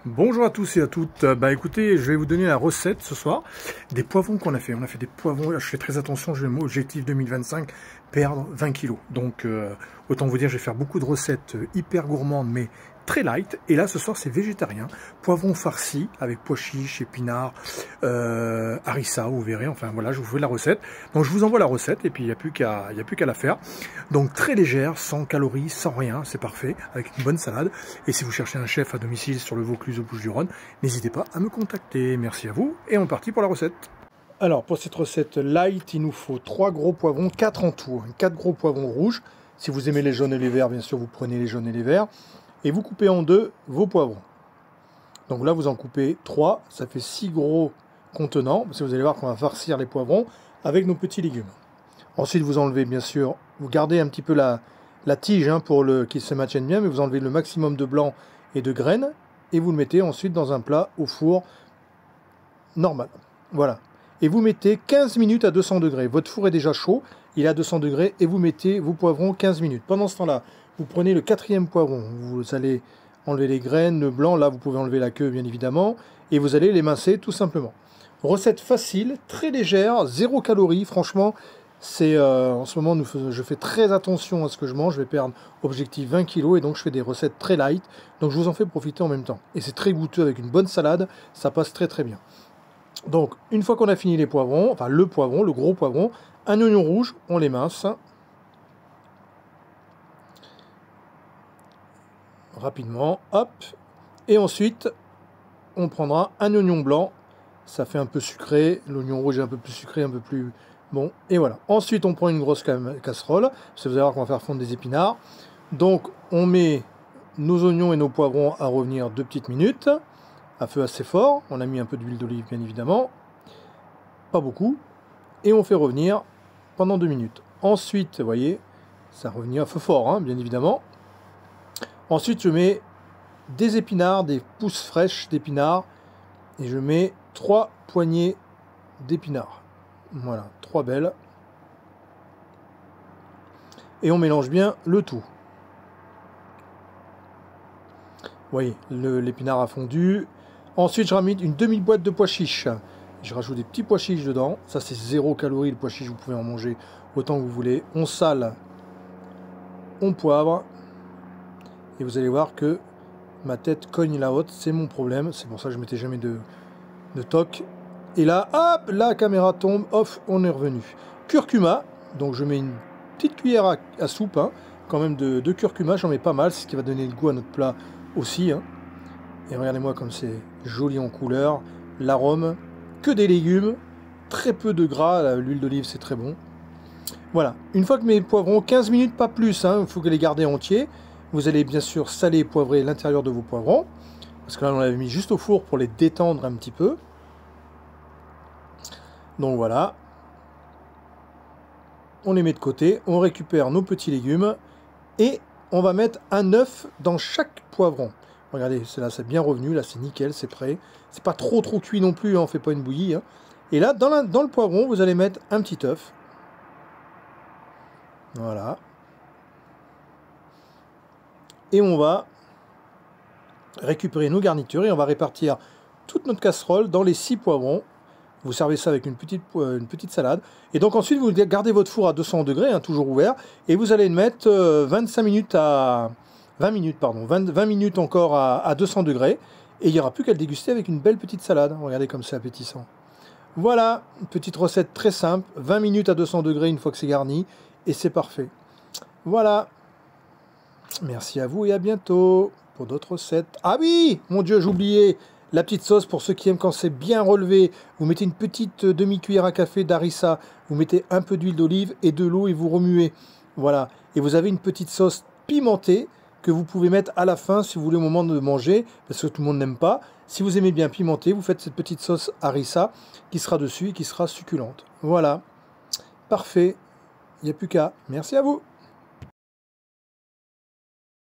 Bonjour à tous et à toutes. Bah écoutez, je vais vous donner la recette ce soir des poivrons qu'on a fait. On a fait des poivrons, je fais très attention, je vais mon objectif 2025, perdre 20 kilos. Donc autant vous dire, je vais faire beaucoup de recettes hyper gourmandes mais très light. Et là ce soir c'est végétarien. Poivrons farcis avec pois chiches, épinards, harissa, vous verrez. Enfin voilà, je vous fais la recette. Donc je vous envoie la recette et puis il n'y a plus qu'à la faire. Donc très légère, sans calories, sans rien, c'est parfait, avec une bonne salade. Et si vous cherchez un chef à domicile sur le Vaucluse aux Bouches-du-Rhône, n'hésitez pas à me contacter. Merci à vous et on est parti pour la recette. Alors pour cette recette light, il nous faut 3 gros poivrons, 4 en tout, 4 gros poivrons rouges. Si vous aimez les jaunes et les verts, bien sûr, vous prenez les jaunes et les verts. Et vous coupez en deux vos poivrons. Donc là, vous en coupez 3, ça fait 6 gros contenants. Parce que vous allez voir qu'on va farcir les poivrons avec nos petits légumes. Ensuite, vous enlevez, bien sûr, vous gardez un petit peu la tige pour qu'il se maintienne bien, mais vous enlevez le maximum de blanc et de graines, et vous le mettez ensuite dans un plat au four normal. Voilà. Et vous mettez 15 minutes à 200 degrés. Votre four est déjà chaud, il est à 200 degrés, et vous mettez vos poivrons 15 minutes. Pendant ce temps-là, vous prenez le 4e poivron, vous allez enlever les graines, le blanc, là vous pouvez enlever la queue bien évidemment, et vous allez l'émincer tout simplement. Recette facile, très légère, 0 calories, franchement, c'est en ce moment je fais très attention à ce que je mange, je vais perdre objectif 20 kg et donc je fais des recettes très light, donc je vous en fais profiter en même temps. Et c'est très goûteux avec une bonne salade, ça passe très très bien. Donc une fois qu'on a fini les poivrons, enfin le poivron, le gros poivron, un oignon rouge, on l'émince. Rapidement, hop, et ensuite on prendra un oignon blanc, ça fait un peu sucré, l'oignon rouge est un peu plus sucré, un peu plus bon, et voilà. Ensuite on prend une grosse casserole, parce que vous allez voir qu'on va faire fondre des épinards, donc on met nos oignons et nos poivrons à revenir 2 petites minutes, à feu assez fort, on a mis un peu d'huile d'olive bien évidemment, pas beaucoup, et on fait revenir pendant 2 minutes. Ensuite, vous voyez, ça revenir à feu fort, bien évidemment. Ensuite, je mets des épinards, des pousses fraîches d'épinards, et je mets 3 poignées d'épinards. Voilà, 3 belles. Et on mélange bien le tout. Vous voyez, l'épinard a fondu. Ensuite, je rajoute une demi-boîte de pois chiches. Je rajoute des petits pois chiches dedans. Ça, c'est 0 calories, le pois chiche, vous pouvez en manger autant que vous voulez. On sale, on poivre. Et vous allez voir que ma tête cogne la haute, c'est mon problème. C'est pour ça que je ne mettais jamais de toc. Et là, hop, la caméra tombe, off, on est revenu. Curcuma, donc je mets une petite cuillère à soupe, quand même de curcuma, j'en mets pas mal, c'est ce qui va donner le goût à notre plat aussi. Et regardez-moi comme c'est joli en couleur, l'arôme, que des légumes, très peu de gras, l'huile d'olive c'est très bon. Voilà, une fois que mes poivrons, 15 minutes pas plus, il faut les garder entiers. Vous allez bien sûr saler et poivrer l'intérieur de vos poivrons, parce que là on l'avait mis juste au four pour les détendre un petit peu. Donc voilà, on les met de côté, on récupère nos petits légumes et on va mettre un œuf dans chaque poivron. Regardez, là c'est bien revenu, là c'est nickel, c'est prêt. C'est pas trop cuit non plus, on fait pas une bouillie. Et là, dans le poivron, vous allez mettre un petit œuf. Voilà. Et on va récupérer nos garnitures et on va répartir toute notre casserole dans les 6 poivrons. Vous servez ça avec une petite salade. Et donc ensuite, vous gardez votre four à 200 degrés, toujours ouvert. Et vous allez le mettre 20 minutes encore à 200 degrés. Et il n'y aura plus qu'à le déguster avec une belle petite salade. Regardez comme c'est appétissant. Voilà, une petite recette très simple. 20 minutes à 200 degrés une fois que c'est garni. Et c'est parfait. Voilà. Merci à vous et à bientôt pour d'autres recettes. Ah oui, mon Dieu, j'ai oublié la petite sauce pour ceux qui aiment quand c'est bien relevé. Vous mettez une petite demi-cuillère à café d'harissa, vous mettez un peu d'huile d'olive et de l'eau et vous remuez. Voilà, et vous avez une petite sauce pimentée que vous pouvez mettre à la fin si vous voulez au moment de manger, parce que tout le monde n'aime pas. Si vous aimez bien pimenté, vous faites cette petite sauce harissa qui sera dessus et qui sera succulente. Voilà, parfait, il n'y a plus qu'à. Merci à vous.